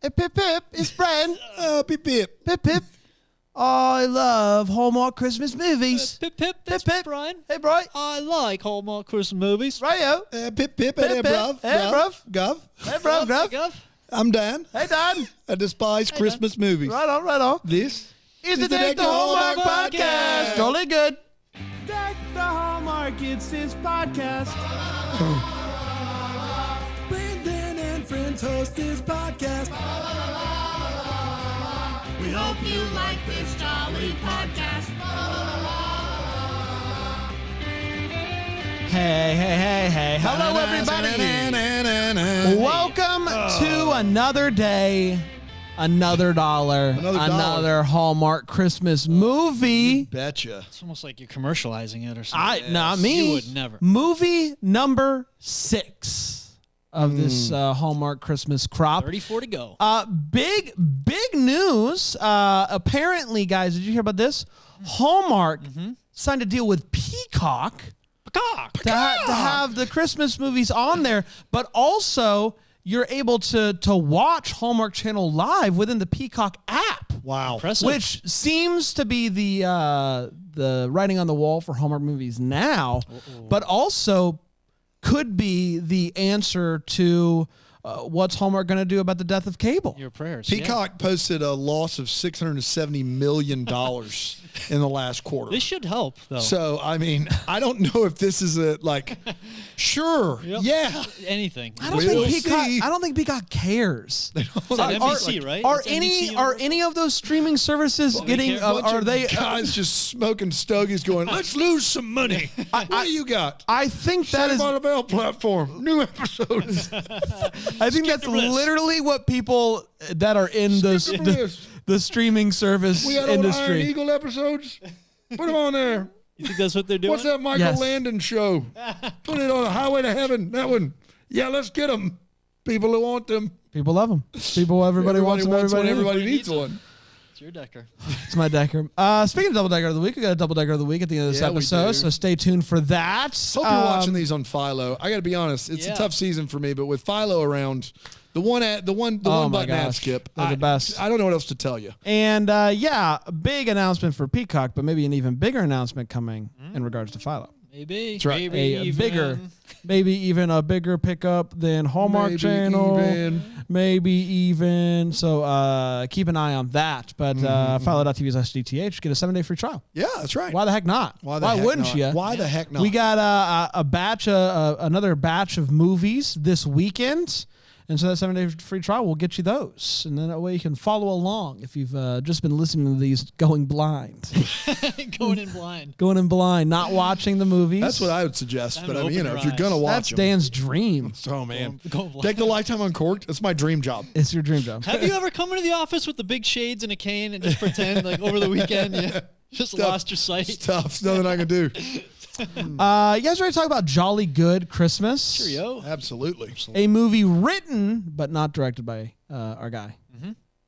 Hey, Pip, Pip, it's Brian. Pip, Pip. Pip, Pip. I love Hallmark Christmas movies. Pip, Pip, that's Pip. Brian. Hey, Brian. I like Hallmark Christmas movies. Right-o. Pip, Pip, Pip, hey, bruv. Hey, bruv. Gov. Hey, bruv, bruv. Gov. I'm Dan. Hey, Dan. I despise Christmas movies. Right on, right on. This It's the Deck the Hallmark podcast. Jolly good. Deck the Hallmark, it's his podcast. Brandon and friends host this podcast. We hope you like this jolly podcast. Hey. Hello, everybody. Welcome to another day, another dollar, another Hallmark Christmas movie. Betcha. It's almost like you're commercializing it or something. Not me. You would never. Movie number 6 of this Hallmark Christmas crop. 34 to go. Big news. Apparently, guys, did you hear about this? Hallmark signed a deal with Peacock to have the Christmas movies on there, but also you're able to watch Hallmark Channel live within the Peacock app. Wow. Impressive. Which seems to be the writing on the wall for Hallmark movies now, but also could be the answer to what's Hallmark going to do about the death of cable. Your prayers. Peacock posted a loss of $670 million in the last quarter. This should help, though. So, I mean, I don't know if this is sure, Yep. yeah. Anything. I don't think Peacock cares. It's on NBC, right? Are It's NBC any of those streaming services getting? Are they guys just smoking stogies going? Let's lose some money. What do you got? I think that is. on the Bell platform. New episodes. I think that's literally what people that are in the streaming service We got all the Iron industry. Eagle episodes. Put them on there. You think that's what they're doing? What's that Michael Yes. Landon show? Put it on a Highway to Heaven. That one. Yeah, let's get them. People who want them. People love them. Everybody wants them. one. Everybody Everybody needs one. It's your Decker. It's my Decker. Speaking of Double Decker of the Week, we got a Double Decker of the Week at the end of this Yeah, we episode, do. so stay tuned for that. Hope you're watching these on Philo. I got to be honest, it's Yeah. a tough season for me, but with Philo around, the one Oh my button ad gosh. skip, They're the best. I don't know what else to tell you. And a big announcement for Peacock, but maybe an even bigger announcement coming in regards to Philo. Maybe. That's right. Maybe even a bigger pickup than Hallmark Maybe Channel. even. Maybe even. So keep an eye on that. But Philo.tv/DTH, get a 7-day free trial. Yeah, that's right. Why the heck not? Why heck wouldn't not? you? Why the heck not? We got a batch, another batch of movies this weekend. And so that 7-day free trial will get you those. And then that way you can follow along if you've just been listening to these going blind. Going in blind. Going in blind, not watching the movies. That's what I would suggest. Time But to I mean, open if your you're going to eyes. watch That's them. Dan's dream. Oh, man. Go blind. Take the Lifetime Uncorked. That's my dream job. It's your dream job. Have you ever come into the office with the big shades and a cane and just pretend like over the weekend you just lost your sight? Stuff. It's nothing I can do. You guys ready to talk about Jolly Good Christmas? Cheerio. Absolutely. A movie written but not directed by our guy.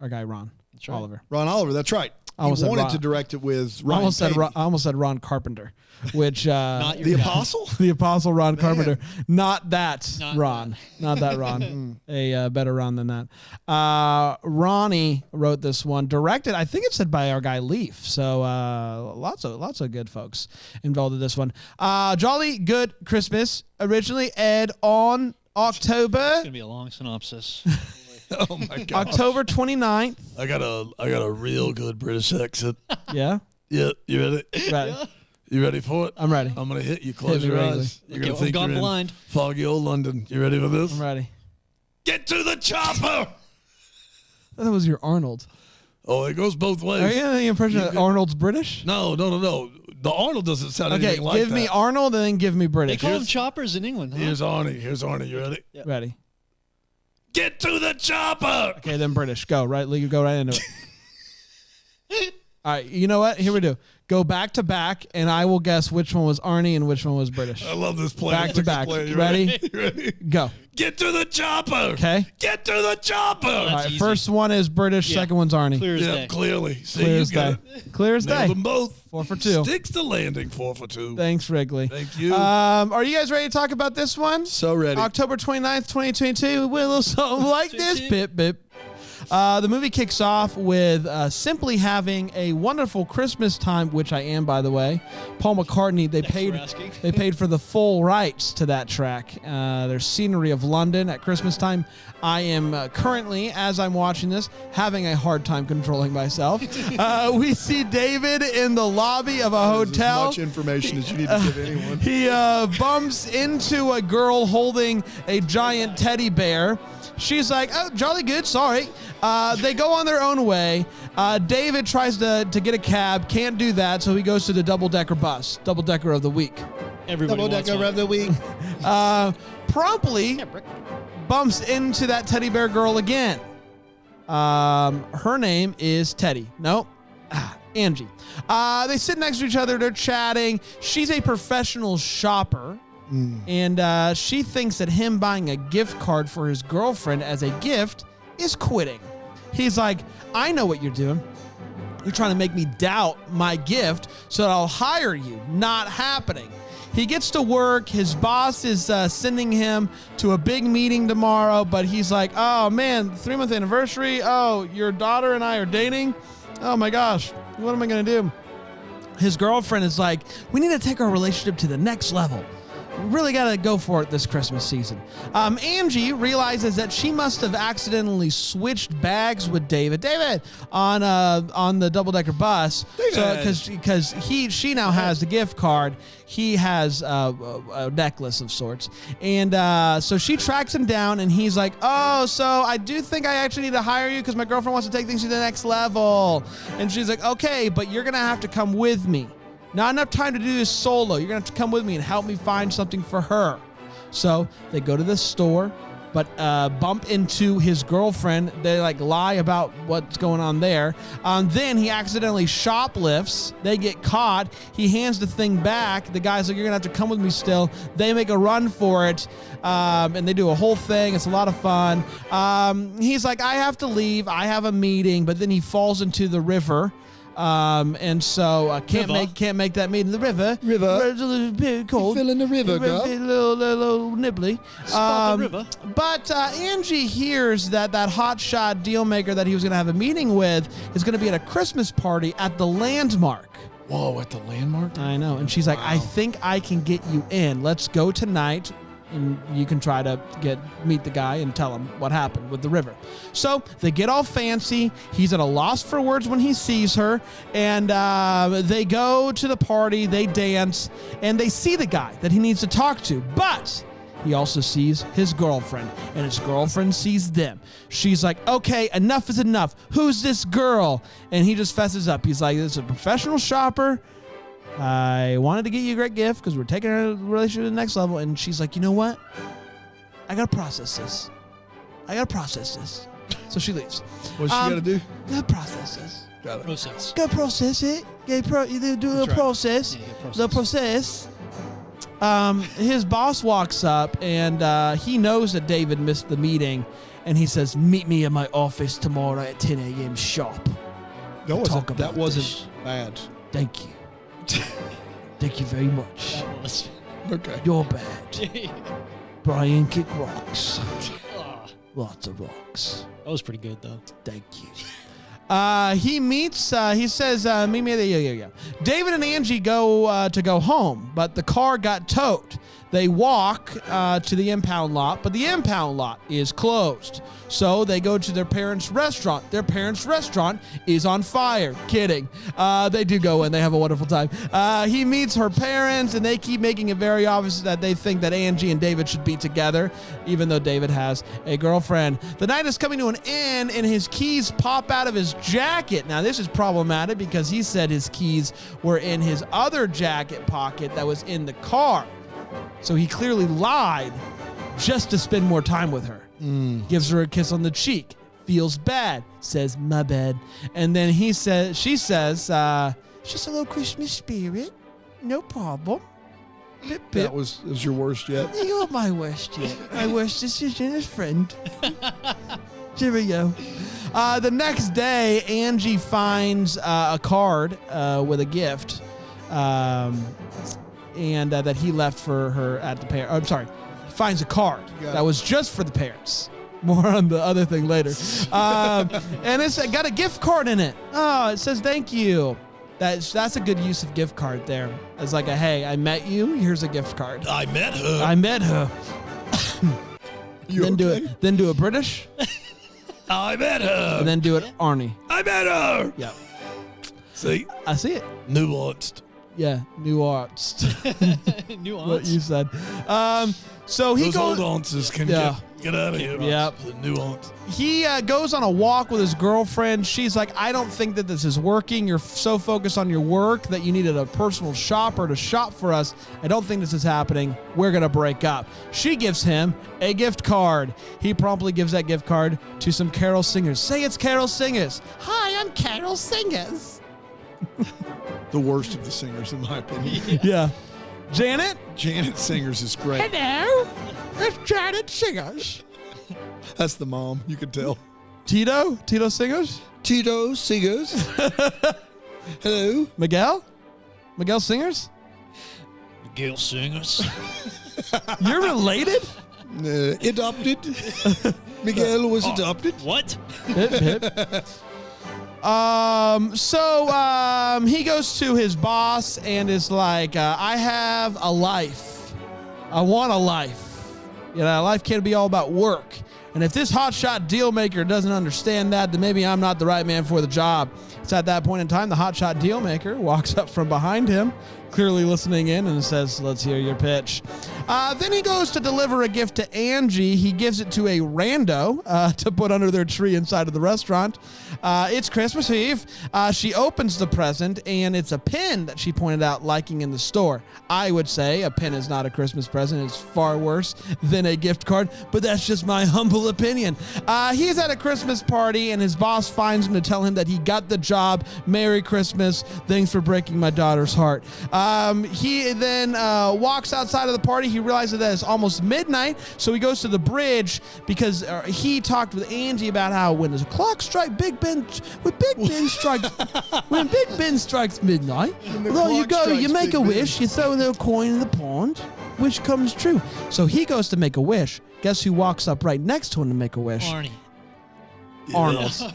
Our guy Ron right. Oliver. Ron Oliver, that's right. I almost He said wanted Ron. to direct it with I Ryan Paevey. almost said Ron Carpenter, which Not your The guy. Apostle? the Apostle Ron Carpenter. Not that Not Ron. Not that Ron. A better Ron than that. Ronnie wrote this one. Directed, I think it said by our guy Leaf. So lots of good folks involved in this one. Jolly Good Christmas originally aired on It's going October to be a long synopsis. Oh, my God. October 29th. I got a real good British accent. Yeah. Yeah, you ready? Ready. You ready for it? I'm ready. I'm gonna hit you. Close Hit me, your Wrigley. eyes. You're Okay, gonna I've think gone you're blind. in foggy old London. You ready for this? I'm ready. Get to the chopper. That was your Arnold. Oh, it goes both ways. Are you getting the impression that Arnold's British? No. The Arnold doesn't sound Okay, anything like give that. me Arnold and then give me They British. call them choppers in England, huh? Here's Arnie. You ready? Ready. Get to the chopper. Okay, then British. Go right. You go right into it. All right. You know what? Here we do. Go back to back, and I will guess which one was Arnie and which one was British. I love this plan. Back to back. You Ready? You ready? Go. Get to the chopper. Okay. Get to the chopper. All right. easy. First one is British. Yeah. Second one's Arnie. Clear as Yeah, day. clearly. See, Clear you as got day. it. Clear as Nailed day. them both. 4 for 2. Sticks to landing. 4 for 2. Thanks, Wrigley. Thank you. Are you guys ready to talk about this one? So ready. October 29th, 2022. We'll something like this. Pip, pip. The movie kicks off with simply having a wonderful Christmas time, which I am, by the way. Paul McCartney, they paid for the full rights to that track. There's scenery of London at Christmas time. I am currently, as I'm watching this, having a hard time controlling myself. We see David in the lobby of a hotel. As much information as you need to give anyone. He bumps into a girl holding a giant teddy bear. She's like, oh, jolly good, sorry. They go on their own way. David tries to get a cab, can't do that, so he goes to the double-decker bus, double-decker of the week. Everybody wants Double-decker one. of the week. Promptly bumps into that teddy bear girl again. Her name is Teddy. Nope. Angie. They sit next to each other. They're chatting. She's a professional shopper. And she thinks that him buying a gift card for his girlfriend as a gift is quitting. He's like, I know what you're doing. You're trying to make me doubt my gift so that I'll hire you. Not happening. He gets to work. His boss is sending him to a big meeting tomorrow, but he's like, oh, man, 3-month anniversary. Oh, your daughter and I are dating. Oh, my gosh. What am I going to do? His girlfriend is like, we need to take our relationship to the next level. We really got to go for it this Christmas season. Angie realizes that she must have accidentally switched bags with David. David on the double-decker bus. Because she now has the gift card. He has a necklace of sorts. And so she tracks him down, and he's like, oh, so I do think I actually need to hire you because my girlfriend wants to take things to the next level. And she's like, okay, but you're going to have to come with me. Not enough time to do this solo. You're going to have to come with me and help me find something for her. So they go to the store, but bump into his girlfriend. They lie about what's going on there. Then he accidentally shoplifts. They get caught. He hands the thing back. The guy's like, you're going to have to come with me still. They make a run for it, and they do a whole thing. It's a lot of fun. He's like, I have to leave. I have a meeting. But then he falls into the river. And so can't make that meeting. The river. It's a little bit cold. You fell in the river, girl. A little nibbly. Spot the river. But Angie hears that hotshot deal maker that he was going to have a meeting with is going to be at a Christmas party at the Landmark. Whoa, at the Landmark? I know. And she's like, I think I can get you in. Let's go tonight. And you can try to meet the guy and tell him what happened with the river. So they get all fancy. He's at a loss for words when he sees her. And they go to the party. They dance. And they see the guy that he needs to talk to. But he also sees his girlfriend. And his girlfriend sees them. She's like, okay, enough is enough. Who's this girl? And he just fesses up. He's like, this is a professional shopper. I wanted to get you a great gift because we're taking our relationship to the next level. And she's like, you know what? I got to process this. So she leaves. What's she got to do? Got to process this. Got it. Process. Got to process it. You do a little process. Yeah, The process. His boss walks up and he knows that David missed the meeting. And he says, meet me in my office tomorrow at 10 a.m. sharp. That wasn't bad. Thank you. Thank you very much. That was. Okay. You're bad. Brian kick rocks. Lots of rocks. That was pretty good, though. Thank you. He says, meet me there. David and Angie go home, but the car got towed. They walk to the impound lot, but the impound lot is closed. So they go to their parents' restaurant. Their parents' restaurant is on fire. Kidding. They do go in. They have a wonderful time. He meets her parents, and they keep making it very obvious that they think that Angie and David should be together, even though David has a girlfriend. The night is coming to an end, and his keys pop out of his jacket. Now, this is problematic because he said his keys were in his other jacket pocket that was in the car. So he clearly lied just to spend more time with her. Gives her a kiss on the cheek. Feels bad. Says, my bad. And then she says, just a little Christmas spirit. No problem. Pip, pip. That was your worst yet. You're my worst yet. My worst decision is friend. Here we go. The next day, Angie finds a card with a gift. And that he left for her at the parents. I'm sorry, he finds a card that was just for the parents. More on the other thing later. And it's got a gift card in it. Oh, it says thank you. That's a good use of gift card there. It's like hey, I met you. Here's a gift card. I met her. I met her. You then okay? do a British. I met her. And then do it Arnie. I met her. Yeah. See? I see it. Nuanced. Yeah, nuanced. Nuance. What you said. So he Those goes. old answers can Yeah. get out of here. Yep. The nuance. He goes on a walk with his girlfriend. She's like, I don't think that this is working. You're so focused on your work that you needed a personal shopper to shop for us. I don't think this is happening. We're going to break up. She gives him a gift card. He promptly gives that gift card to some Carol Singers. Say it's Carol Singers. Hi, I'm Carol Singers. The worst of the singers, in my opinion. Yeah. Janet? Janet Singers is great. Hello. It's Janet Singers. That's the mom. You could tell. Tito? Tito Singers? Tito Singers. Hello. Miguel? Miguel Singers? Gail Singers. You're related? Adopted. Miguel was adopted. What? Hip, hip. He goes to his boss and is like, I have a life. I want a life. You know, life can't be all about work. And if this hotshot deal maker doesn't understand that, then maybe I'm not the right man for the job. It's at that point in time, the hotshot deal maker walks up from behind him, clearly listening in, and says, let's hear your pitch. Then he goes to deliver a gift to Angie. He gives it to a rando to put under their tree inside of the restaurant. It's Christmas Eve. She opens the present, and it's a pin that she pointed out liking in the store. I would say a pin is not a Christmas present. It's far worse than a gift card, but that's just my humble opinion. He's at a Christmas party, and his boss finds him to tell him that he got the job. Merry Christmas. Thanks for breaking my daughter's heart. He then walks outside of the party. He realizes that it's almost midnight, so he goes to the bridge because he talked with Angie about how when the clock strikes when Big Ben strikes midnight, well, you go, you make a wish, you throw a little coin in the pond, wish comes true. So he goes to make a wish. Guess who walks up right next to him to make a wish? Arnie. Arnold.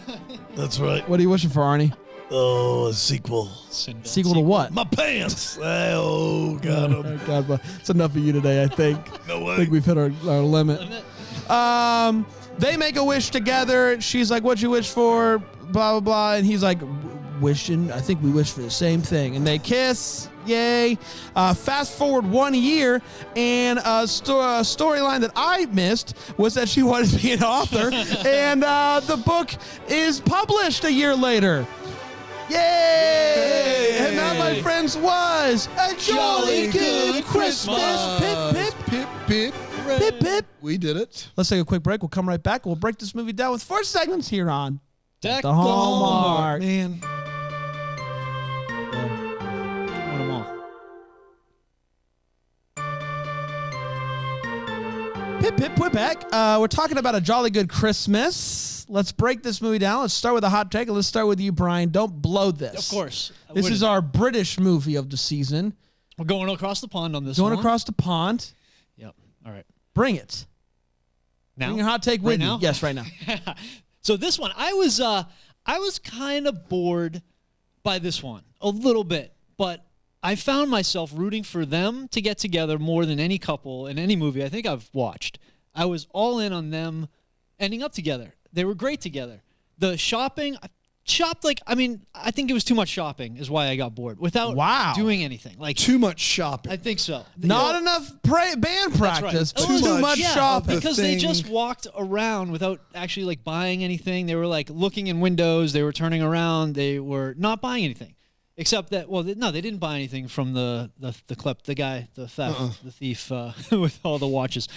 That's right. What are you wishing for, Arnie? Oh, a sequel. Sinbad Sequel to what? My pants. Oh, got Oh, him. God, but it's enough of you today, I think. No I way. think we've hit our limit. They make a wish together. She's like, what'd you wish for? Blah, blah, blah. And he's like, wishing. I think we wish for the same thing. And they kiss. Yay. Fast forward 1 year, and a storyline that I missed was that she wanted to be an author. And the book is published a year later. Yay! And that, my friends, was a jolly good Christmas. Pip, pip, Pip, pip. pip, pip. We did it. Let's take a quick break. We'll come right back. We'll break this movie down with 4 segments here on Deck the Hallmark. Man. Want 'em all. Pip, pip, we're back. We're talking about a jolly good Christmas. Let's break this movie down. Let's start with a hot take. Let's start with you, Brian. Don't blow this. Of course. This is our British movie of the season. We're going across the pond on this Going one. across the pond. Yep. All right. Bring it. Now. Bring your hot take with Right you. now? Yes, right now. So this one, I was kind of bored by this one a little bit, but I found myself rooting for them to get together more than any couple in any movie I think I've watched. I was all in on them ending up together. They were great together. The shopping, I think it was too much shopping is why I got bored without doing anything. Like Too much shopping. I think so. Not enough band practice. That's Too right. much Yeah, shopping. because they thing. just walked around without actually like buying anything. They were like looking in windows. They were turning around. They were not buying anything, except that they didn't buy anything from the thief with all the watches.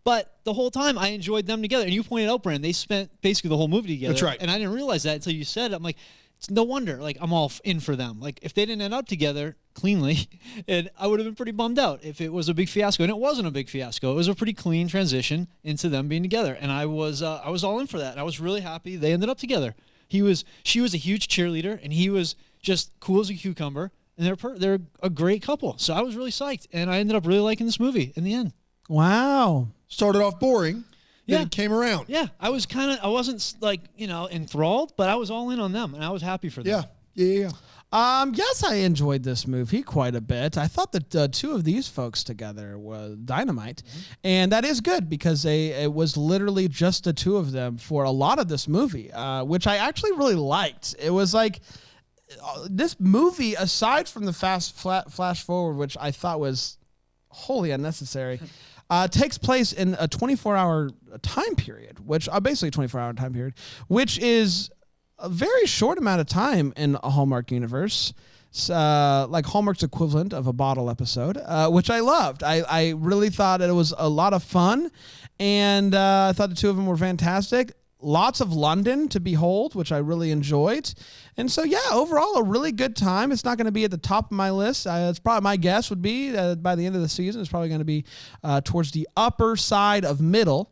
But the whole time I enjoyed them together. And you pointed out, Brand, they spent basically the whole movie together. That's right. And I didn't realize that until you said it. I'm like, it's no wonder. Like I'm all in for them. Like if they didn't end up together cleanly, and I would have been pretty bummed out if it was a big fiasco. And it wasn't a big fiasco. It was a pretty clean transition into them being together. And I was all in for that. And I was really happy they ended up together. She was a huge cheerleader, and he was just cool as a cucumber. And they're a great couple. So I was really psyched, and I ended up really liking this movie in the end. Wow. Started off boring. Yeah. it came around. Yeah, I wasn't like, enthralled, but I was all in on them, and I was happy for them. Yeah. Yes, I enjoyed this movie quite a bit. I thought that two of these folks together were dynamite, and that is good because it was literally just the two of them for a lot of this movie, which I actually really liked. It was like this movie, aside from the flash forward, which I thought was wholly unnecessary, takes place in a 24-hour time period, which basically 24-hour time period, which is a very short amount of time in a Hallmark universe, like Hallmark's equivalent of a bottle episode, which I loved. I really thought it was a lot of fun, and I thought the two of them were fantastic. Lots of London to behold, which I really enjoyed. And so, yeah, overall, a really good time. It's not going to be at the top of my list. It's probably, my guess would be by the end of the season, it's probably going to be towards the upper side of middle.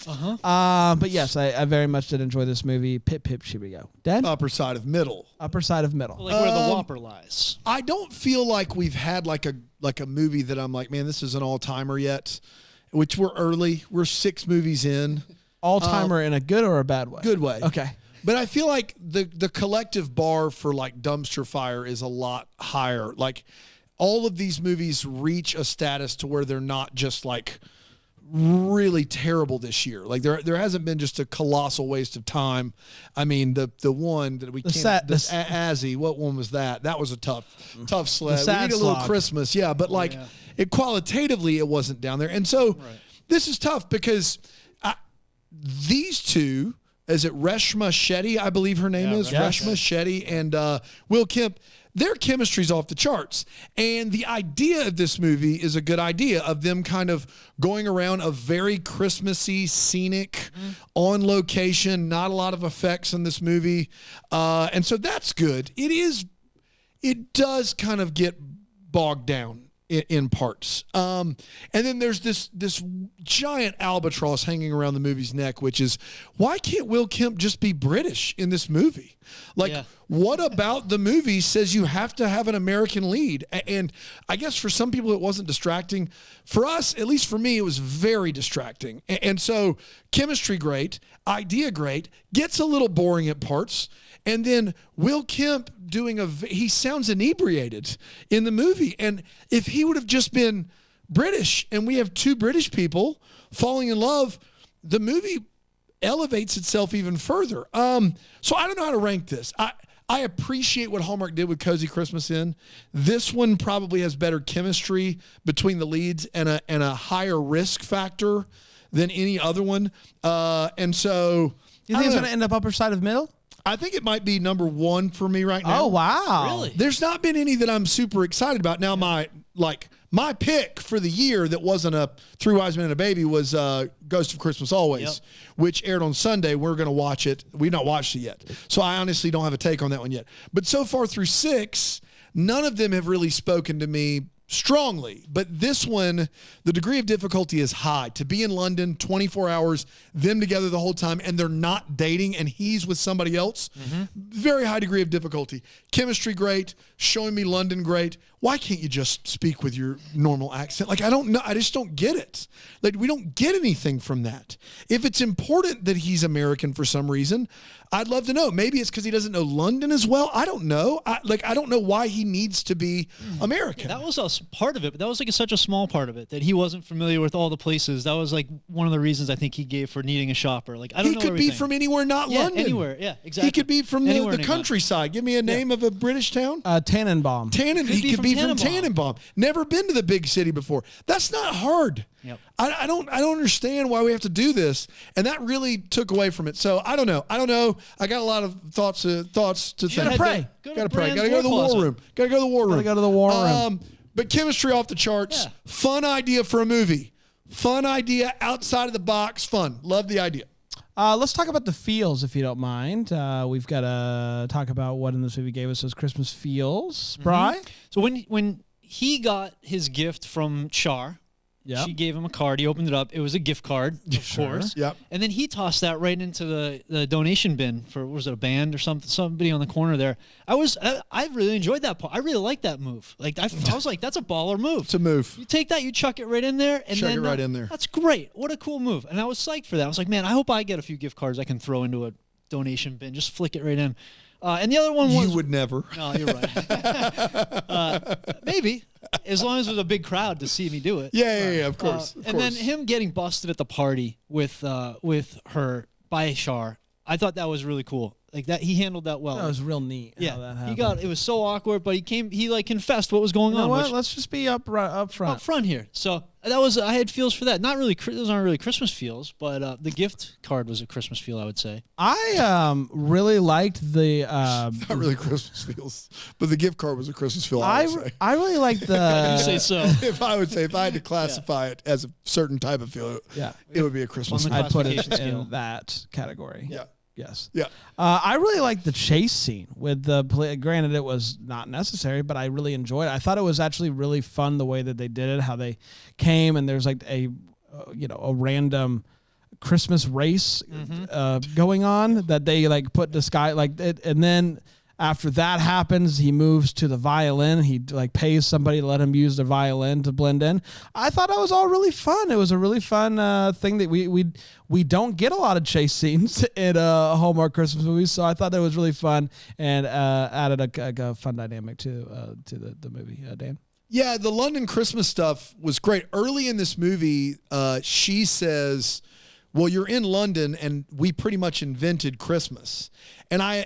But yes, I very much did enjoy this movie. Pip, pip, here we go. Dad? Upper side of middle. Upper side of middle. Like where the Whopper lies. I don't feel like we've had like a movie that I'm like, man, this is an all-timer yet, which we're early. We're 6 movies in. All-timer in a good or a bad way? Good way. Okay. But I feel like the collective bar for like dumpster fire is a lot higher. Like all of these movies reach a status to where they're not just like really terrible this year. Like there hasn't been just a colossal waste of time. I mean, the one that we can't, Azzy, what one was that? That was a tough sled. We need a little Christmas. Yeah. But like it qualitatively, it wasn't down there. And so this is tough because these two, is it Reshma Shetty? I believe her name is Reshma Shetty and Will Kemp. Their chemistry's off the charts. And the idea of this movie is a good idea of them kind of going around a very Christmassy, scenic, on location, not a lot of effects in this movie. And so that's good. It does kind of get bogged down in parts. And then there's this giant albatross hanging around the movie's neck, which is, why can't Will Kemp just be British in this movie? Like, what about the movie says you have to have an American lead? And I guess for some people it wasn't distracting. For us, at least for me, it was very distracting. And so chemistry great, idea great, gets a little boring at parts. And then Will Kemp he sounds inebriated in the movie. And if he would have just been British and we have 2 British people falling in love, the movie elevates itself even further. So I don't know how to rank this. I appreciate what Hallmark did with Cozy Christmas Inn. This one probably has better chemistry between the leads and a higher risk factor than any other one. And so you think it's going to end up upper side of middle? I think it might be number 1 for me right now. Oh, wow. Really? There's not been any that I'm super excited about. Now, my pick for the year that wasn't a 3 Wise Men and a Baby was Ghost of Christmas Always, which aired on Sunday. We're going to watch it. We've not watched it yet. So I honestly don't have a take on that one yet. But so far through 6, none of them have really spoken to me strongly. But this one, the degree of difficulty is high. To be in London 24 hours, them together the whole time, and they're not dating, and he's with somebody else. Very high degree of difficulty. Chemistry great. Showing me London great. Why can't you just speak with your normal accent? Like, I don't know. I just don't get it. Like, we don't get anything from that. If it's important that he's American for some reason, I'd love to know. Maybe it's because he doesn't know London as well. I don't know. I don't know why he needs to be American. That was a part of it, but that was like such a small part of it that he wasn't familiar with all the places. That was like one of the reasons I think he gave for needing a shopper. Like, I don't know. He could be from anywhere, not London. Anywhere. Yeah, exactly. He could be from the countryside. Give me a name of a British town. Tannenbaum. He could be from Tannenbaum. Never been to the big city before. That's not hard. Yep. I don't understand why we have to do this, and that really took away from it. So I don't know. I got a lot of thoughts to think. Gotta pray. Gotta pray. Gotta go to the war room. Gotta go to the war room. Gotta go to the war room. But chemistry off the charts. Yeah. Fun idea for a movie. Fun idea outside of the box. Fun. Love the idea. Let's talk about the feels, if you don't mind. We've got to talk about what in this movie gave us those Christmas feels. Bri? So when he got his gift from Char, Yep. She gave him a card. He opened it up. It was a gift card, of course. Yep. And then he tossed that right into the donation bin for, what was it, a band or something? Somebody on the corner there. I really enjoyed that part. I really liked that move. Like I was like, that's a baller move. It's a move. You take that, you chuck it right in there, and Chuck then it right in there. That's great. What a cool move. And I was psyched for that. I was like, man, I hope I get a few gift cards I can throw into a donation bin. Just flick it right in. And the other one was... You would never. No, you're right. Maybe. As long as there's a big crowd to see me do it. Yeah, of course. And then him getting busted at the party with her by Shar, I thought that was really cool. Like that, he handled that well. That was real neat. Yeah, how that happened. it was so awkward, but he like confessed what was going You know on. what? which- Let's just be up front. here. So I had feels for that. Not really, those aren't really Christmas feels, but the gift card was a Christmas feel, I would say. I really liked the. Not really Christmas feels, but the gift card was a Christmas feel. I would say. I really liked You the. say so. If I had to classify it as a certain type of feel, Yeah. it would be a Christmas On feel. the I'd put it classification scale. in that category. Yeah. Yes. Yeah. I really liked the chase scene with the granted it was not necessary, but I really enjoyed it. I thought it was actually really fun the way that they did it, how they came and there's like a random Christmas race going on that they like put the sky like it, and then after that happens, he moves to the violin. He like pays somebody to let him use the violin to blend in. I thought that was all really fun. It was a really fun thing that we don't get a lot of chase scenes in Hallmark Christmas movies, so I thought that was really fun and added a fun dynamic to the movie. Dan? Yeah, the London Christmas stuff was great. Early in this movie, she says, well, you're in London and we pretty much invented Christmas. And I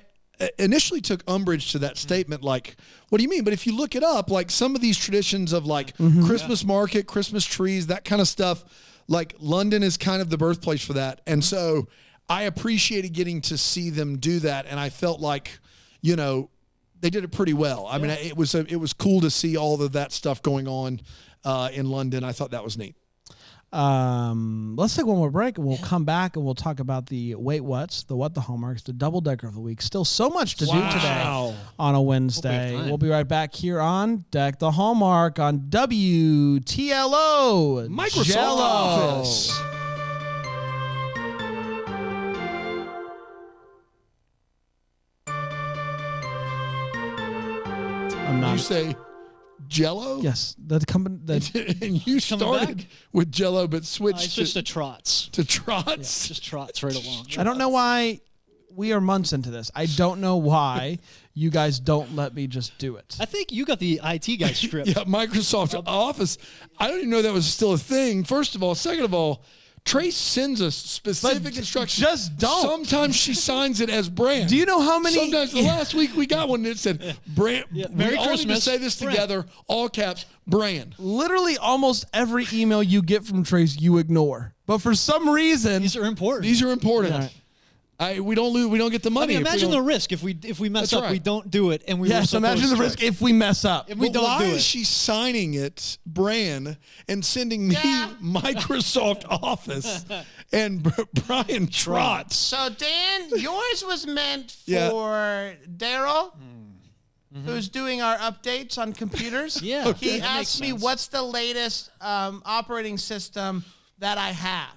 initially took umbrage to that statement, like, what do you mean? But if you look it up, like some of these traditions of like Christmas market, Christmas trees, that kind of stuff, like London is kind of the birthplace for that. And so I appreciated getting to see them do that. And I felt like, they did it pretty well. I mean, it was cool to see all of that stuff going on in London. I thought that was neat. Let's take one more break and we'll come back and we'll talk about the Wait What's, the What the Hallmarks, the double decker of the week. Still so much to do today on a Wednesday. We'll be right back here on Deck the Hallmark on WTLO Microsoft Jello. Office. I'm not. You say Jello? Yes, the company. And you started back? with Jello, but I switched switched to Trots. to Trots. Just Trots right along. I don't know why we are months into this. I don't know why you guys don't let me just do it. I think you got the IT guy stripped. Yeah, Microsoft Office. I don't even know that was still a thing, first of all. Second of all, Trace sends us specific instructions. just don't. Sometimes she signs it as brand. Do you know how many? Sometimes the last week we got one that said brand. Merry we all need to Christmas, say this brand. together, all caps, brand. Literally almost every email you get from Trace, you ignore. But for some reason, These are important. These are important. Yeah. We don't get the money. I mean, if we imagine don't- the risk if we mess That's up, right. we don't do it, and we were yes, supposed imagine the to. risk if we mess up. If we But don't why do is it. she signing it brand and sending me Microsoft Office and Brian Trotz? So, Dan, yours was meant Yeah. for Daryl, who's doing our updates on computers. Yeah, He that asked makes me sense. what's the latest operating system that I have.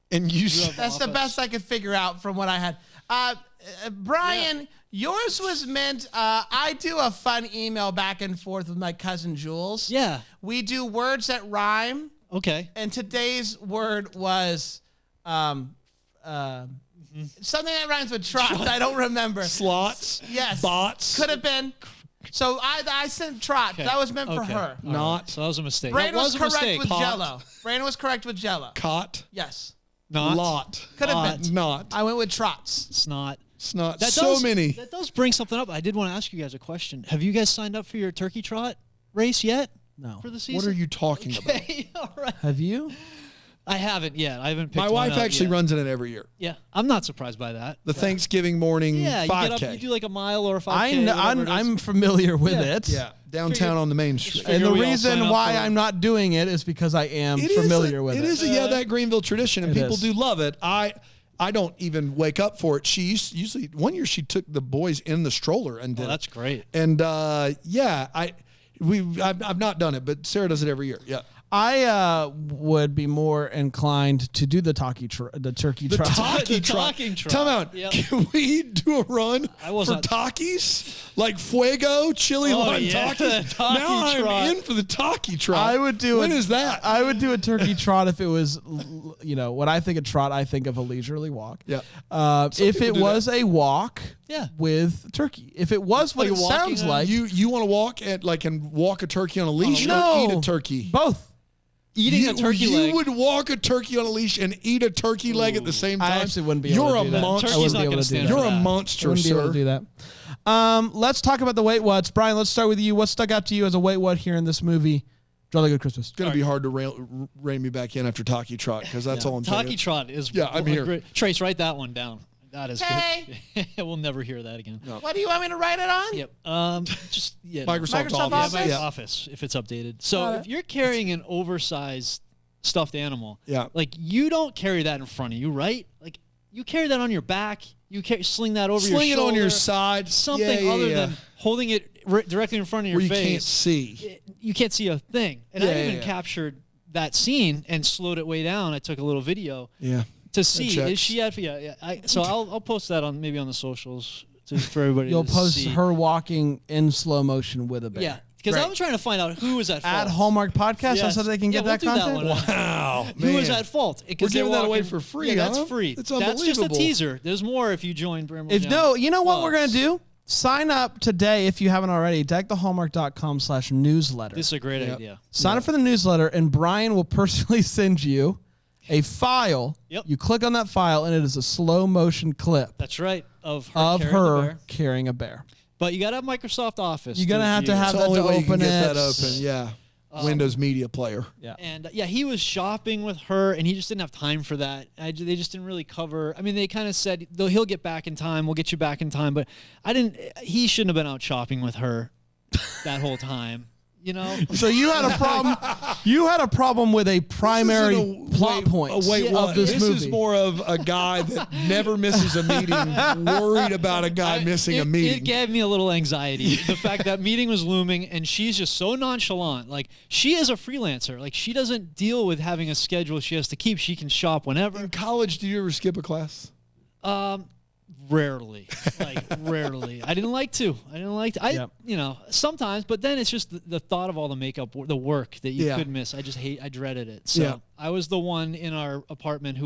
And you That's the Office. best I could figure out from what I had. Brian, yours was meant, I do a fun email back and forth with my cousin Jules. Yeah. We do words that rhyme. Okay. And today's word was something that rhymes with trot. I don't remember. slots, Yes. bots, Could have been. So I sent trot. Okay. That was meant for Okay. her. All Not. right. So that was a mistake. Brandon that was a correct mistake. with Pot. Jello. Brandon was correct with Jello. cot, Yes. Not. lot, Could have been. not, I went with trots. It's not. snot. That So does, many. That does bring something up. I did want to ask you guys a question. Have you guys signed up for your turkey trot race yet? No. For the season? What are you talking about? Okay, all right. Have you? I haven't yet. I haven't picked My one wife out actually yet. runs in it every year. Yeah, I'm not surprised by that. The Thanksgiving morning Yeah, you 5K. get up, you do like a mile or a 5K. I know, whatever it is. I'm familiar with Yeah. it. yeah, downtown on the main street. And Figure the we all sign reason up why for it. I'm not doing it is because I am It is familiar with it. It is a that Greenville tradition, and It people is. do love it. I don't even wake up for it. She usually one year she took the boys in the stroller and did Oh, that's great. it. And I've not done it, but Sarah does it every year. Yeah. I would be more inclined to do the turkey trot. The talking trot. Time out. Yep. Can we do a run was for not- Takis? Like Fuego, chili lime yeah, Takis? the talkie Now trot. I'm in for the Taki trot. I would do When is that? I would do a turkey trot if it was, when I think of trot, I think of a leisurely walk. Yeah. If it do was a walk, Yeah. with turkey. If it was what Like it walking sounds on- like, You want to walk and walk a turkey on a leash no, or eat a turkey? both. Eating a turkey leg. You would walk a turkey on a leash and eat a turkey leg at the same time? I actually wouldn't be able to do that. Monster. Turkey's I not wouldn't be going able to to do stand that. for You're a that. I monster, wouldn't be able to do sir. that. Let's talk about the wait whats. Brian, let's start with you. What stuck out to you as a wait what here in this movie? Jolly Good Christmas. It's going to be hard to rein me back in after Taki Trot because that's all I'm saying. Talkie trot is I'm here. great. Trace, write that one down. That is Hey. good. We'll never hear that again. What do you want me to write it on? Yep. Just Microsoft Microsoft Office. Office? Yeah. Office if it's updated. So if you're carrying an oversized stuffed animal, Yeah. like you don't carry that in front of you, right? Like you carry that on your back. You sling that over your Sling it shoulder. on your side. Something Yeah, other yeah. than holding it directly in front of your Where you face. can't see. You can't see a thing. And Yeah, I yeah, even yeah. captured that scene and slowed it way down. I took a little video Yeah. to see checks. is she at so I'll post that on maybe on the socials for everybody You'll to post see. her walking in slow motion with a bear. Yeah, because I was trying to find out who was at fault. At Hallmark Podcast, Yes. so they can get Yeah, that we'll do that content. one. Wow. Who was man. at fault? 'Cause We're they're giving that away walking- for free, Yeah, that's huh? free. It's That's just a unbelievable. teaser. There's more if you join Bramble Jam. You know what we're Plus. gonna do? Sign up today if you haven't already. deckthehallmark.com/newsletter. This is a great Yep. idea. Sign up for the newsletter, and Brian will personally send you a file. Yep. You click on that file, and it is a slow motion clip That's right. Of her. of carrying the her bear. carrying a bear. But you got to have Microsoft Office. You're gonna have to use. have It's the that only to way you can open get it. that open. Yeah. Windows Media Player. Yeah. And he was shopping with her, and he just didn't have time for that. They just didn't really cover. I mean, they kind of said, though he'll get back in time, we'll get you back in time. But I didn't. He shouldn't have been out shopping with her that whole time. You know. So you had a problem. You had a problem with a primary This isn't plot point Wait, of what? this This movie. is more of a guy that never misses a meeting, worried about a guy missing a meeting. It gave me a little anxiety. The fact that meeting was looming, and she's just so nonchalant. Like she is a freelancer. Like she doesn't deal with having a schedule she has to keep. She can shop whenever. In college, do you ever skip a class? Rarely, rarely. I didn't like to. Yep. Sometimes, but then it's just the thought of all the makeup, the work that you Yeah. could miss. I dreaded it. So Yeah. I was the one in our apartment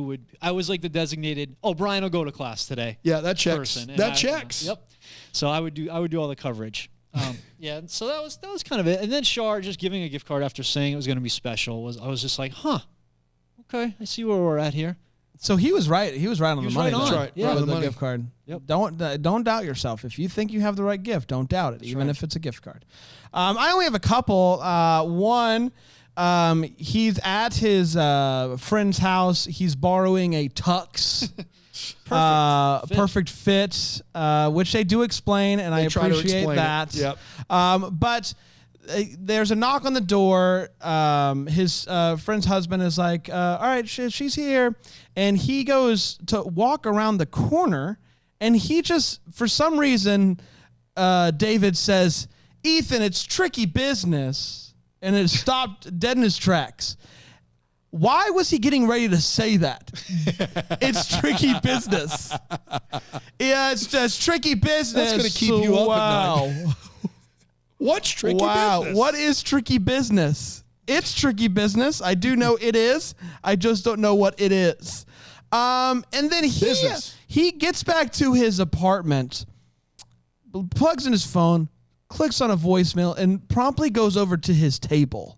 I was like the designated, Brian will go to class today. Yeah, that checks. Person. And That checks. Yep. So I would do all the coverage. Yeah. So that was kind of it. And then Shar just giving a gift card after saying it was going to be special I was just like, okay, I see where we're at here. So he was right. He was right on the was money. right on. though, That's right. Yeah. Right with on the the money. gift card. Yep. Don't doubt yourself. If you think you have the right gift, don't doubt it, even right. if it's a gift card. I only have a couple. One, he's at his friend's house. He's borrowing a tux. Perfect fit, which they do explain, and I try to appreciate explain that. it. Yep. But there's a knock on the door. His friend's husband is like, all right, she's here. And he goes to walk around the corner, and he just, for some reason, David says, Ethan, it's tricky business. And it stopped dead in his tracks. Why was he getting ready to say that? It's tricky business. Yeah, it's tricky business. That's gonna keep you up at night. What's tricky business? What is tricky business? It's tricky business. I do know it is. I just don't know what it is. And then Business. he gets back to his apartment, plugs in his phone, clicks on a voicemail, and promptly goes over to his table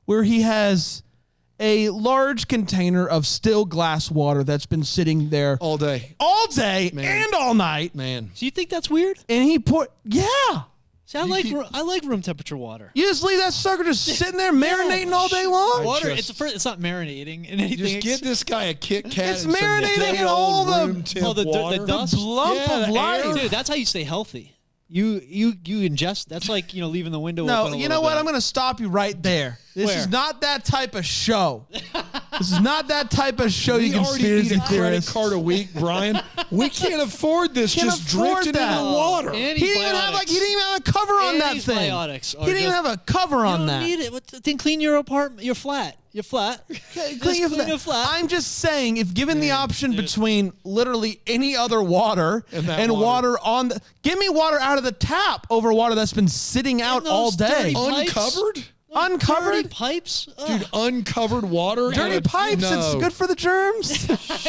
where he has a large container of still glass water that's been sitting there All day. all day Man. and all night. Man. So you think that's weird? And he See, I like room temperature water. you just leave that sucker just sitting there marinating all day long? Water, just- it's not marinating in anything. Just get this guy a Kit Kat It's and some marinating in day-old all the- room temp the water. dust. Lump Yeah, of the life. air. Dude, that's how you stay healthy. You ingest. That's like leaving the window. No, open a you know little what? bit. I'm going to stop you right there. This Where? is not that type of show. This is not that type of show. We You already need conspiracy a credit theorists. card a week, Brian. We can't afford this. Can't Just afford drifting that. into the water. He didn't even have he didn't even have a cover on that thing. Antibiotics are He didn't even just- have a cover You on don't that. need it. Then clean your apartment. Your flat. Your flat. Clean Just your clean your flat. I'm just saying, if given the option between literally any other water And that and water. water on the, give me water out of the tap over water that's been sitting out those all day. dirty pipes. Uncovered? Uncovered? Dirty pipes. Ugh. Dude, uncovered water. Dirty and pipes. No. It's good for the germs.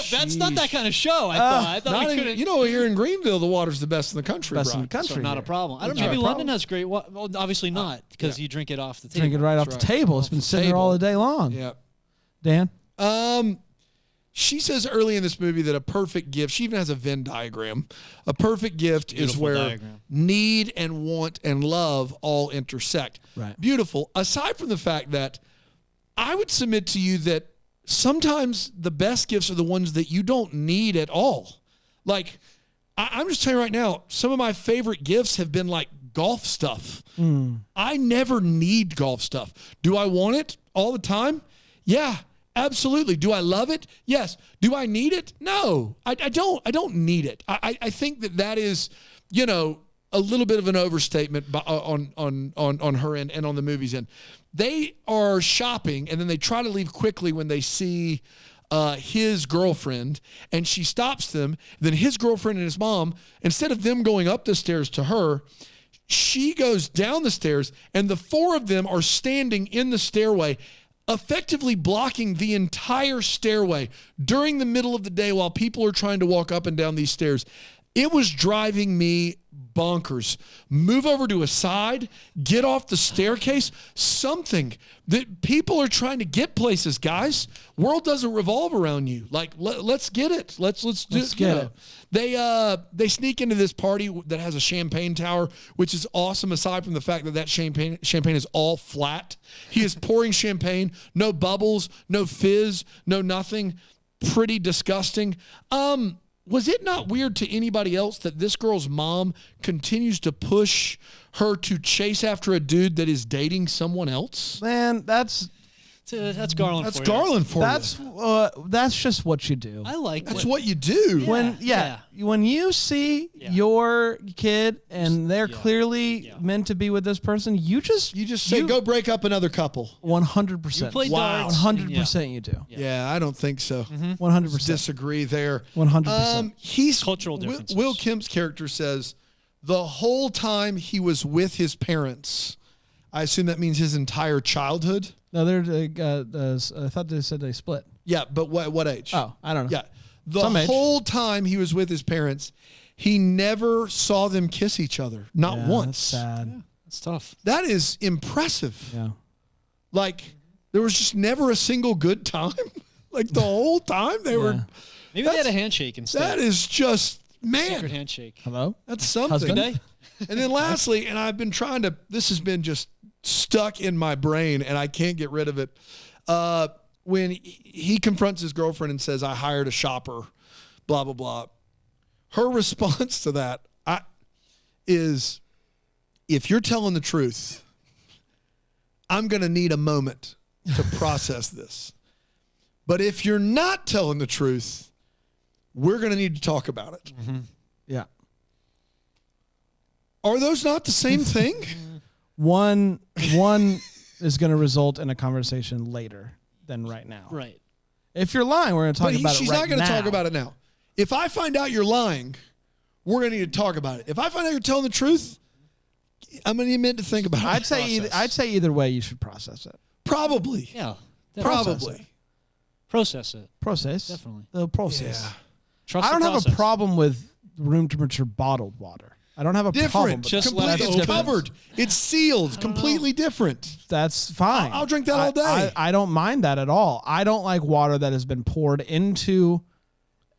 That's not that kind of show. I thought Not we in, couldn't. here in Greenville, the water's the best in the country, Best in Brian. the country. So not a here. problem. I don't. Not a Maybe London problem. has great water. Well, obviously not because you drink it off the table. Drink it right off the table. It's been sitting there all the day long. Yeah. Dan? She says early in this movie that a perfect gift, she even has a Venn diagram. A perfect gift is Beautiful where diagram. need and want and love all intersect. Right. Beautiful. Aside from the fact that I would submit to you that sometimes the best gifts are the ones that you don't need at all. Like, I'm just telling you right now, some of my favorite gifts have been like golf stuff. I never need golf stuff. Do I want it all the time? Yeah. Absolutely. Do I love it? Yes. Do I need it? No, I don't. I don't need it. I think that is, a little bit of an overstatement on her end and on the movie's end. They are shopping and then they try to leave quickly when they see his girlfriend, and she stops them. Then his girlfriend and his mom, instead of them going up the stairs to her, she goes down the stairs, and the four of them are standing in the stairway, effectively blocking the entire stairway during the middle of the day while people are trying to walk up and down these stairs. It was driving me bonkers. Move over to a side, get off the staircase, something that people are trying to get places, guys. World doesn't revolve around you. Like, let's get it. Let's get it. They sneak into this party that has a champagne tower, which is awesome. Aside from the fact that champagne is all flat, he is pouring champagne, no bubbles, no fizz, no nothing. Pretty disgusting. Was it not weird to anybody else that this girl's mom continues to push her to chase after a dude that is dating someone else? Man, that's Garland. That's for Garland for that's just what you do. you. I like That's it. what you do. When you see your kid and they're Yeah. clearly Yeah. meant to be with this person, you just say, go break up another couple. 100%. You play Wow. darts. 100% you do. Yeah, I don't think so. 100%. Disagree there. 100%. He's Cultural differences. Will Kemp's character says the whole time he was with his parents, I assume that means his entire childhood. No, they're. I thought they said they split. Yeah, but what age? Oh, I don't know. Yeah. The Some age. whole time he was with his parents, he never saw them kiss each other. Not Yeah, once. That's sad. It's tough. That is impressive. Yeah. Like, there was just never a single good time. Like, the whole time they were. Maybe they had a handshake instead. That is just, Secret man, handshake. Hello. that's something. Husband? Day. And then lastly, and I've been trying to, this has been just stuck in my brain and I can't get rid of it. When he confronts his girlfriend and says, I hired a shopper, blah, blah, blah. Her response to that is, if you're telling the truth, I'm going to need a moment to process this. But if you're not telling the truth, we're going to need to talk about it. Yeah. Are those not the same thing? One is going to result in a conversation later than right now. Right. If you're lying, we're going to talk about it She's right not going to now. talk about it now. If I find out you're lying, we're going to need to talk about it. If I find out you're telling the truth, I'm going to need a minute to think about it. I'd say either way you should process it. Probably. Yeah. Probably. Process it. Process. Definitely. The process. Yeah. Trust I don't the have process. a problem with room temperature bottled water. I don't have a problem Different. with Just that. left It's open. covered. It's sealed. Completely different. That's fine. I'll drink that all day. I don't mind that at all. I don't like water that has been poured into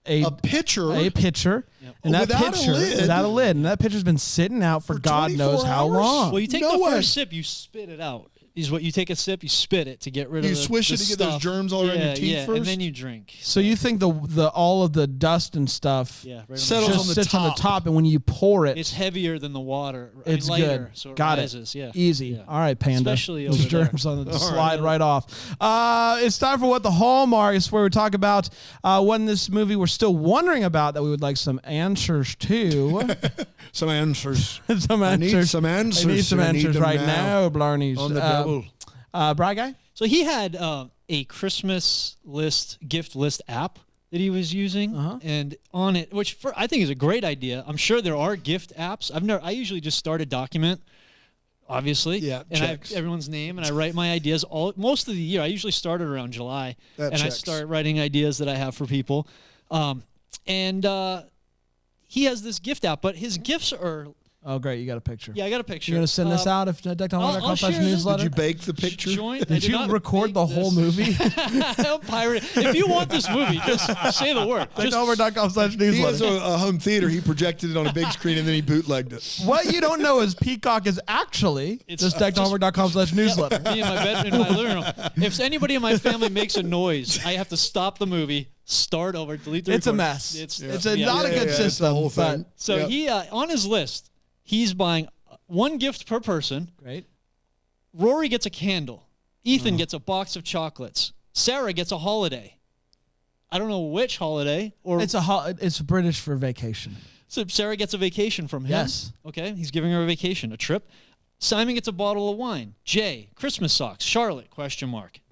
A pitcher. and that Without a pitcher lid. without a lid, and that pitcher's been sitting out for God knows 24 how hours? long. Well, you take No the way. first sip, you spit it out. is what you take a sip, you spit it to get rid of You the swish the it to get those stuff. germs all around your teeth and first? then you drink. So you think the all of the dust and stuff Yeah, right on Settles just on the sits on the top. top, and when you pour it, It's heavier than the water. it's lighter, good. so it Got rises. it. Yeah. Easy. Yeah. All right, Panda. Especially those over there. germs on the slide right off. It's time for What the Hallmark is, where we talk about when this movie we're still wondering about that we would like some answers to. Some answers. some I need answers. some answers. I need some I need answers them right now. now, Blarneys. On the double. Bri Guy? So he had a Christmas gift list app that he was using, and on it, which I think is a great idea. I'm sure there are gift apps. I usually just start a document, obviously, Yeah, and I checks. have everyone's name, and I write my ideas most of the year. I usually start it around July, That and checks. I start writing ideas that I have for people. And he has this gift app, but his gifts are. Oh, great. You got a picture. Yeah, I got a picture. You're going to send this out if I'll deckdownhallmark.com share this. newsletter? Did you bake the picture? Joint. Did you record the whole movie? I'll pirate it. If you want this movie, just say the word. Just, deckdownhallmark.com He has newsletter. a home theater. He projected it on a big screen and then he bootlegged it. What you don't know is Peacock is actually just deckdownhallmark.com newsletter. me in my bed in my living room. If anybody in my family makes a noise, I have to stop the movie, start over, delete the It's a recording. mess. It's yeah. not a good it's the system. whole thing. But So Yep. he on his list, he's buying one gift per person. great. Rory gets a candle. Ethan gets a box of chocolates. Sarah gets a holiday. I don't know which holiday. Or It's British for vacation. so Sarah gets a vacation from him. Yes. Okay, he's giving her a vacation, a trip. Simon gets a bottle of wine. Jay, Christmas socks. Charlotte, ?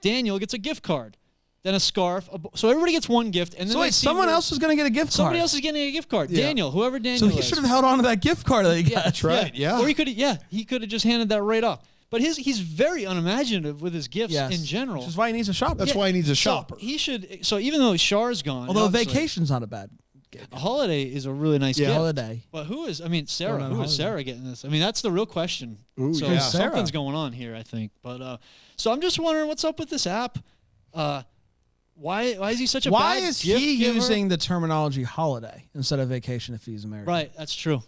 Daniel gets a gift card. Then a scarf. So everybody gets one gift. And then So they wait, see someone where- else is going to get a gift card. Somebody else is getting a gift card. Yeah. Daniel, whoever Daniel So he is. should have held on to that gift card that he got. That's right. Yeah. Or he could have just handed that right off. But he's very unimaginative with his gifts Yes. in general. Which is why he needs a shopper. That's why he needs a shopper. So he should. So even though Char's gone, Although obviously, vacation's not a bad a holiday is a really nice gift. holiday. But who is? I mean, Sarah. Going on Who a is holiday. Sarah getting this? I mean, that's the real question. Ooh, so yeah. Sarah? something's going on here, I think. But so I'm just wondering what's up with this app. Why is he such a Why bad is gift he giver? using the terminology holiday instead of vacation if he's American? Right, that's true.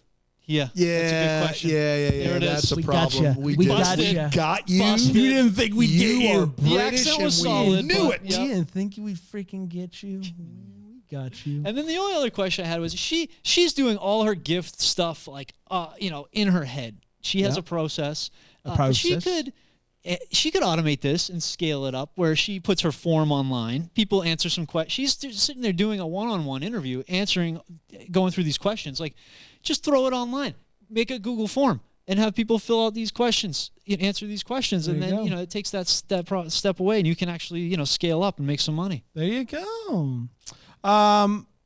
Yeah, Yeah, that's a good question. yeah. There it is. That's a We problem. gotcha. We did. gotcha. Got you. Busted. You didn't think we'd You get you. are British accent and was we solid, knew but- it. Yeah. You didn't think we'd freaking get you. We got you. And then the only other question I had was she's doing all her gift stuff like in her head. She has Yeah. a process. process. She could automate this and scale it up where she puts her form online. People answer some questions. She's sitting there doing a one-on-one interview, going through these questions. Like, just throw it online. Make a Google form and have people fill out these questions, answer these questions, There and you then go. it takes that step away, and you can actually scale up and make some money. There you go.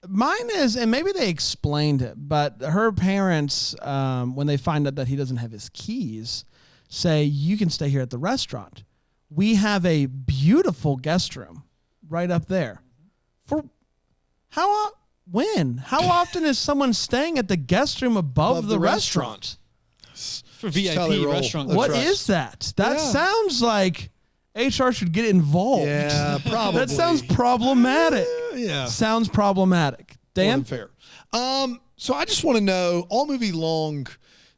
Mine is, and maybe they explained it, but her parents, when they find out that he doesn't have his keys, say, you can stay here at the restaurant. We have a beautiful guest room right up there. For when? How often is someone staying at the guest room above the restaurant? For how they VIP roll. restaurant. That's What right. is that? That Yeah. sounds like HR should get involved. Yeah, probably. That sounds problematic. Yeah. Sounds problematic. Dan? Fair. So I just want to know, all movie long,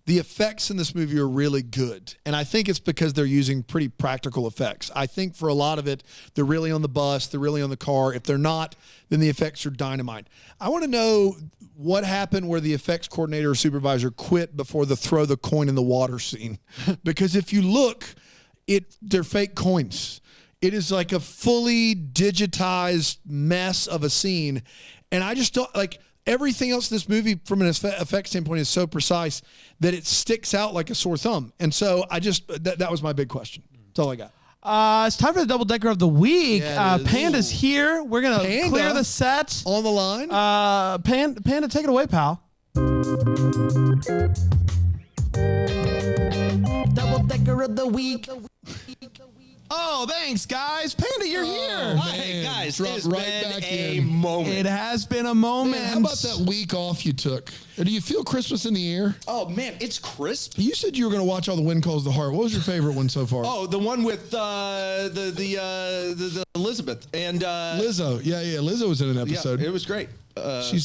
the effects in this movie are really good. And I think it's because they're using pretty practical effects. I think for a lot of it, they're really on the bus, they're really on the car. If they're not, then the effects are dynamite. I want to know what happened where the effects coordinator or supervisor quit before the throw the coin in the water scene. Because if you look, they're fake coins. It is like a fully digitized mess of a scene. And I just don't, like, everything else in this movie from an effect standpoint is so precise that it sticks out like a sore thumb. And so I just, that was my big question. That's all I got. It's time for the double decker of the week. Yeah, it is. Panda's here. We're going to Panda. clear the set. On the line. Panda, take it away, pal. Double decker of the week. Oh, thanks, guys. Panda, you're here. Hey guys, Drop it's right been back a in. moment. It has been a moment. Man, how about that week off you took? Do you feel Christmas in the air? Oh man, it's crisp. You said you were going to watch all the Wind Calls the Heart. What was your favorite one so far? Oh, the one with the Elizabeth and Lizzo. Yeah. Lizzo was in an episode. Yeah, it was great. She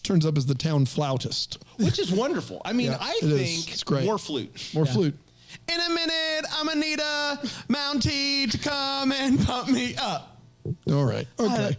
turns up as the town flautist. Which is wonderful. I mean, Yeah, I it is. think It's great. more flute. More flute. In a minute, I'm gonna need a Mountie to come and pump me up. All right. Okay.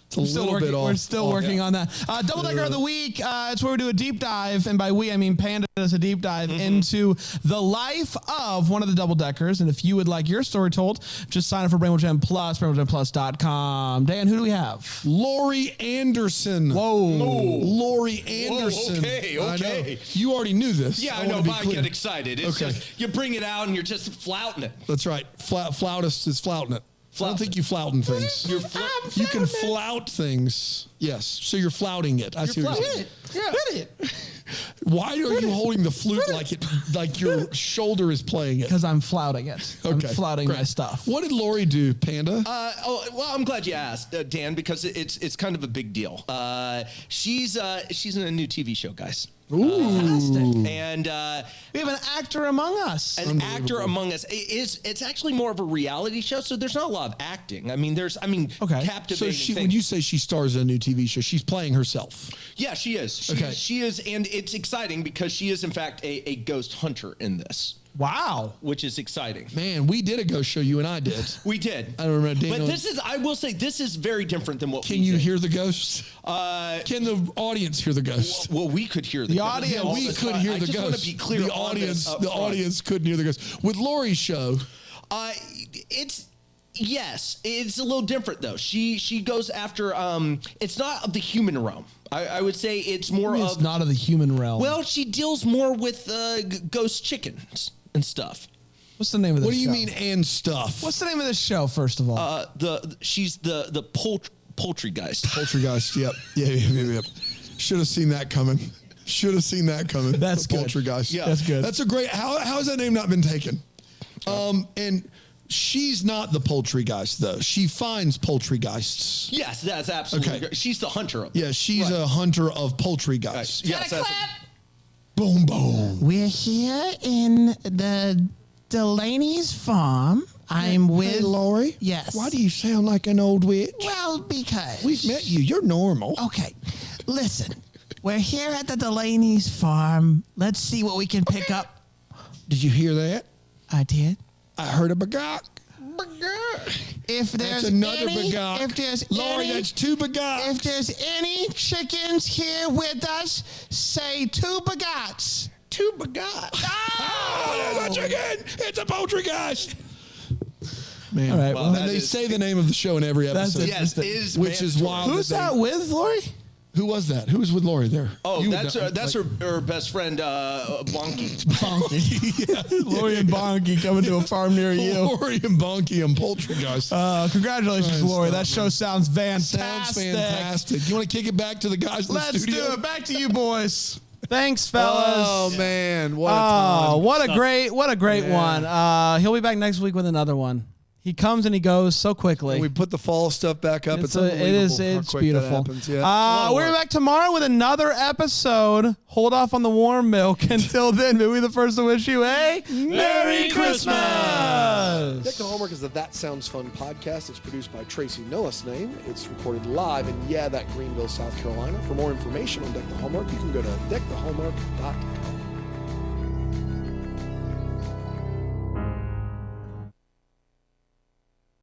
It's a little bit off. We're still working on that. Double Decker of the Week. It's where we do a deep dive, and by we I mean Panda does a deep dive into the life of one of the Double Deckers. And if you would like your story told, just sign up for Brainwell Jam Plus, BrainwellJamPlus.com. Dan, who do we have? Lori Anderson. Whoa. Lori Anderson. okay. I know. You already knew this. Yeah, I know, wanna but I be clear. get excited. It's Okay. just, you bring it out and you're just flouting it. That's right. Flautist is flouting it. I don't think you flouting things. You're You can flout things. Yes. So you're flouting it. I see what you're saying. Yeah. Why are you holding the flute like your shoulder is playing it? Because I'm flouting it. I'm flouting my great. stuff. What did Lori do, Panda? Well, I'm glad you asked, Dan, because it's kind of a big deal. She's in a new TV show, guys. Ooh. And We have an actor among us. an actor among us. It's actually more of a reality show, so there's not a lot of acting. I mean, Okay. captivating So things. when you say she stars in a new TV show, she's playing herself. Yeah, she is. Okay. She is, and it's exciting because she is, in fact, a ghost hunter in this, Wow. which is exciting. Man, we did a ghost show. You and I did. We did. I don't remember. Daniel, But I will say, this is very different than what can we you did. hear the ghosts? Can the audience hear the ghost? Well, we could hear the ghost. audience- all We the could time. hear I the just want ghost. to be clear. The on this audience, up the front. audience couldn't hear the ghost. With Lori's show, Yes, it's a little different though. She goes after it's not of the human realm. I would say it's more It's of not of the human realm. well, she deals more with ghost chickens and stuff. What's the name of this what do you show? mean and stuff? What's the name of this show, first of all? She's the poultry guys. Poltergeist? Yep. Yeah. Should have seen that coming. That's The good. Poltergeist. Yeah. That's good. That's a great. How has that name not been taken? And she's not the Poultrygeist though. She finds Poultrygeists. Yes, that's absolutely. Okay. Good. She's the hunter of. Yeah, she's Right. a hunter of Poultrygeists. Yes, that's Boom, boom. We're here in the Delaney's farm. I'm with Hey, Lori. Yes. Why do you sound like an old witch? Well, because We've met you. You're normal. Okay, listen. We're here at the Delaney's farm. Let's see what we can pick up. Did you hear that? I did. I heard a bagok. If there's That's another any, bagok. if there's Lori, any, that's two bagoks. if there's any chickens here with us, say 2 bagots. 2 bagots. Oh, there's a chicken. It's a Poultrygeist. Man, All right, Well, well, that and they is- say the name of the show in every That's episode. it. Yes, it is. Which is wild. who's that with, Lori? Who was that? Who was with Lori there? Oh, You that's would- that's her best friend, Bonky. Lori and Bonky coming to a farm near you. Lori and Bonky and Poultrygeist. Congratulations, Nice Lori. stuff, That show sounds fantastic. Sounds fantastic. You want to kick it back to the guys in the Let's studio? do it. Back to you, boys. Thanks, fellas. Oh man, what a Oh, time! what a great one. He'll be back next week with another one. He comes and he goes so quickly. And we put the fall stuff back up. It's It's quick beautiful. That happens. Yeah. We're back tomorrow with another episode. Hold off on the warm milk. Until then, may we the first to wish you a Merry Christmas. Deck the Hallmark is the That Sounds Fun podcast. It's produced by Tracy Noah's name. It's recorded live in, that Greenville, South Carolina. For more information on Deck the Hallmark, you can go to deckthehallmark.com.